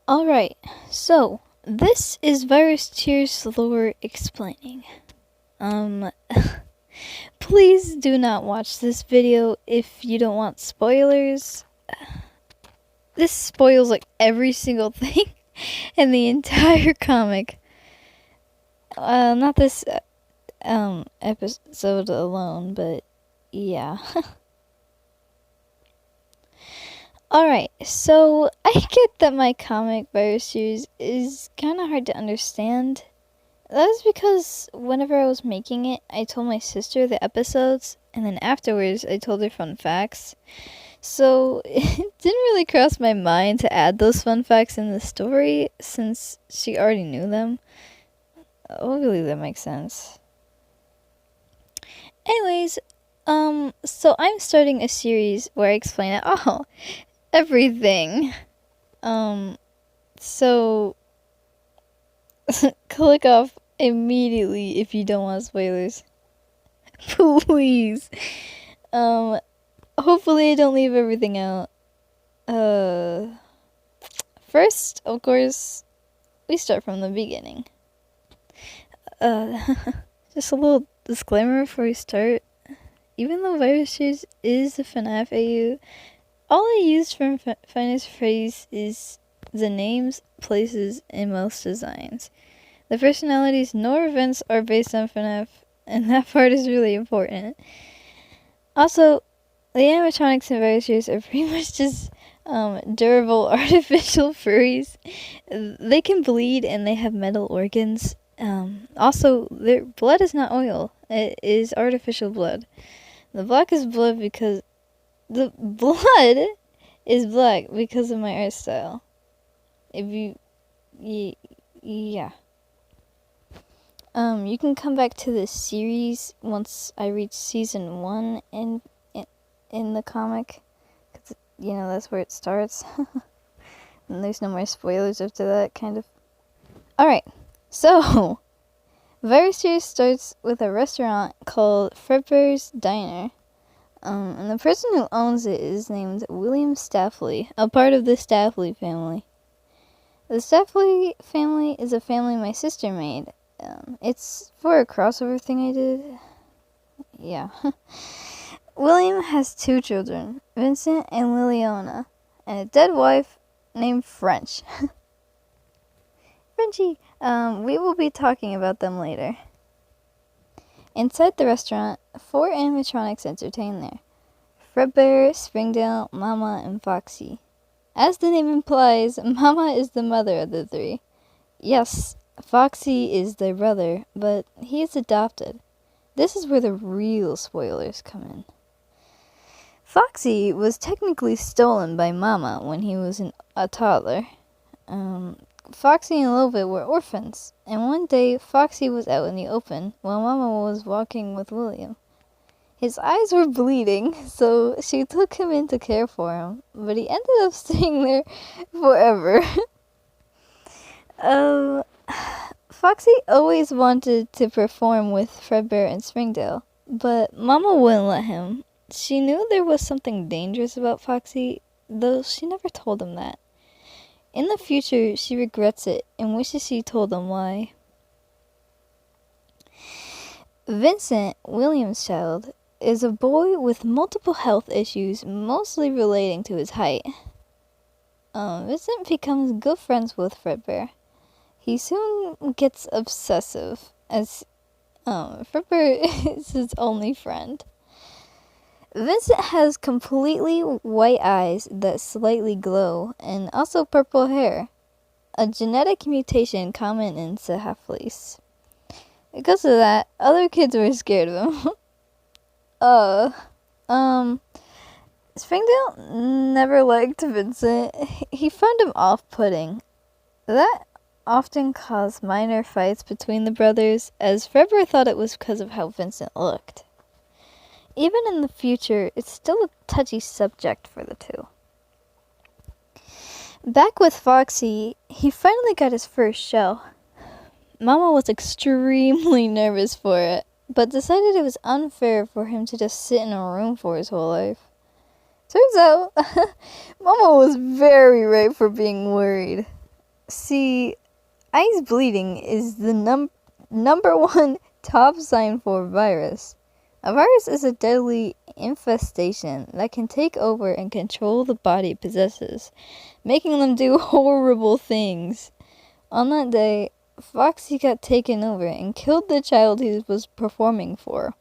Alright, so this is Virus Tears lore explaining. Please do not watch this video if you don't want spoilers. This spoils like every single thing in the entire comic. Not this episode alone, but yeah. Alright, so I get that my comic virus series is kind of hard to understand. That is because whenever I was making it, I told my sister the episodes, and then afterwards I told her fun facts. So it didn't really cross my mind to add those fun facts in the story since she already knew them. Hopefully that makes sense. Anyways, so I'm starting a series where I explain it all. Everything. So click off immediately if you don't want spoilers. Please. Hopefully I don't leave everything out. First, of course, we start from the beginning. Just a little disclaimer before we start. Even though Virus Series is a FNAF AU, all I used from Finest Phrase is the names, places, and most designs. The personalities nor events are based on FNAF, and that part is really important. Also, the animatronics in Virus Series are pretty much just durable artificial furries. They can bleed and they have metal organs. Also, their blood is not oil. It is artificial blood. The blood is black because of my art style. Yeah. You can come back to this series once I reach season 1 in the comic. 'Cause, that's where it starts. And there's no more spoilers after that, kind of. Alright, so Virus Series starts with a restaurant called Fredbear's Diner. And the person who owns it is named William Staffley, a part of the Staffley family. The Staffley family is a family my sister made. It's for a crossover thing I did. Yeah. William has 2 children, Vincent and Liliana, and a dead wife named French. Frenchie. We will be talking about them later. Inside the restaurant, 4 animatronics entertain there. Fredbear, Springdale, Mama, and Foxy. As the name implies, Mama is the mother of the 3. Yes, Foxy is their brother, but he is adopted. This is where the real spoilers come in. Foxy was technically stolen by Mama when he was a toddler. Foxy and Lilbit were orphans, and one day Foxy was out in the open while Mama was walking with William. His eyes were bleeding, so she took him in to care for him, but he ended up staying there forever. Foxy always wanted to perform with Fredbear and Springdale, but Mama wouldn't let him. She knew there was something dangerous about Foxy, though she never told him that. In the future, she regrets it and wishes she told him why. Vincent, William's child, is a boy with multiple health issues, mostly relating to his height. Vincent becomes good friends with Fredbear. He soon gets obsessive, as Fredbear is his only friend. Vincent has completely white eyes that slightly glow, and also purple hair, a genetic mutation common in Sahaflis. Because of that, other kids were scared of him. Springdale never liked Vincent. He found him off-putting. That often caused minor fights between the brothers, as Fredbear thought it was because of how Vincent looked. Even in the future, it's still a touchy subject for the 2. Back with Foxy, he finally got his first show. Mama was extremely nervous for it, but decided it was unfair for him to just sit in a room for his whole life. Turns out, Mama was very right for being worried. See, eyes bleeding is the number one top sign for a virus. A virus is a deadly infestation that can take over and control the body it possesses, making them do horrible things. On that day, Foxy got taken over and killed the child he was performing for.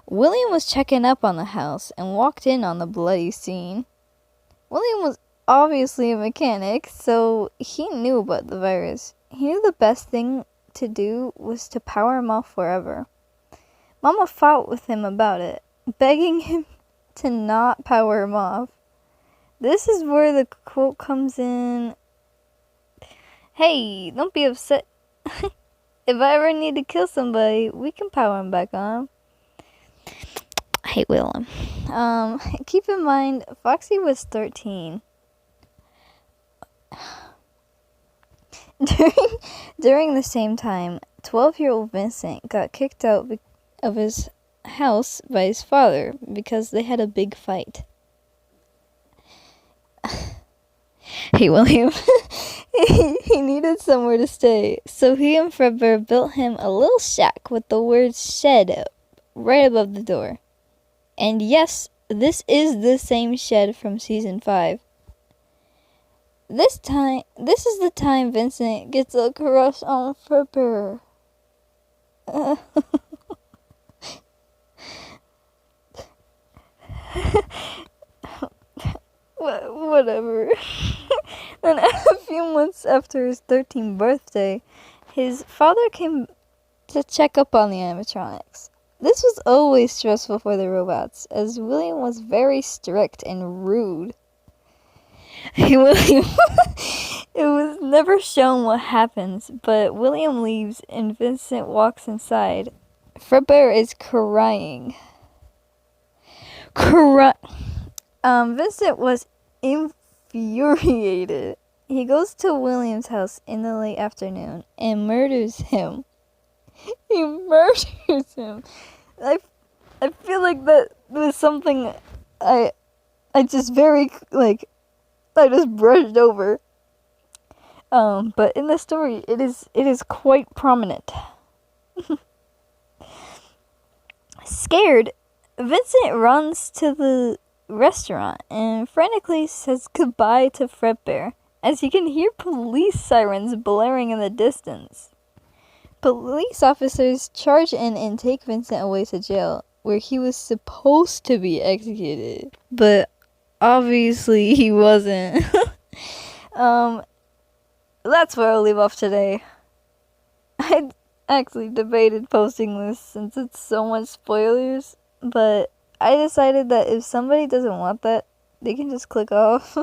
William was checking up on the house and walked in on the bloody scene. William was obviously a mechanic, so he knew about the virus. He knew the best thing to do was to power him off forever. Mama fought with him about it, begging him to not power him off. This is where the quote comes in. Hey, don't be upset. If I ever need to kill somebody, we can power him back on. I hate Willem. Keep in mind, Foxy was 13. During the same time, 12-year-old Vincent got kicked out of his house by his father because they had a big fight. Hey, William. He needed somewhere to stay, so he and Fredbear built him a little shack with the word shed right above the door. And yes, this is the same shed from season 5. This is the time Vincent gets a crush on Fredbear. Whatever. Then a few months after his 13th birthday, his father came to check up on the animatronics. This was always stressful for the robots, as William was very strict and rude. William, it was never shown what happens, but William leaves and Vincent walks inside. Fredbear is crying. Vincent was infuriated. He goes to William's house in the late afternoon and murders him. He murders him. I feel like that was something I just very, I just brushed over. But in the story, it is quite prominent. Scared, Vincent runs to the restaurant and frantically says goodbye to Fredbear, as he can hear police sirens blaring in the distance. Police officers charge in and take Vincent away to jail, where he was supposed to be executed. But obviously he wasn't. That's where I'll leave off today. I actually debated posting this since it's so much spoilers, but I decided that if somebody doesn't want that, they can just click off.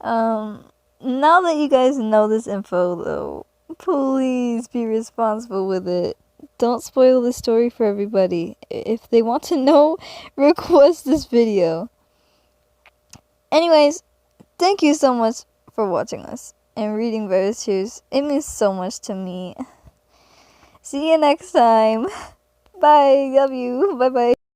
Now that you guys know this info, though, please be responsible with it. Don't spoil the story for everybody. If they want to know, request this video. Anyways, thank you so much for watching this and reading various shoes. It means so much to me. See you next time. Bye. Love you. Bye-bye.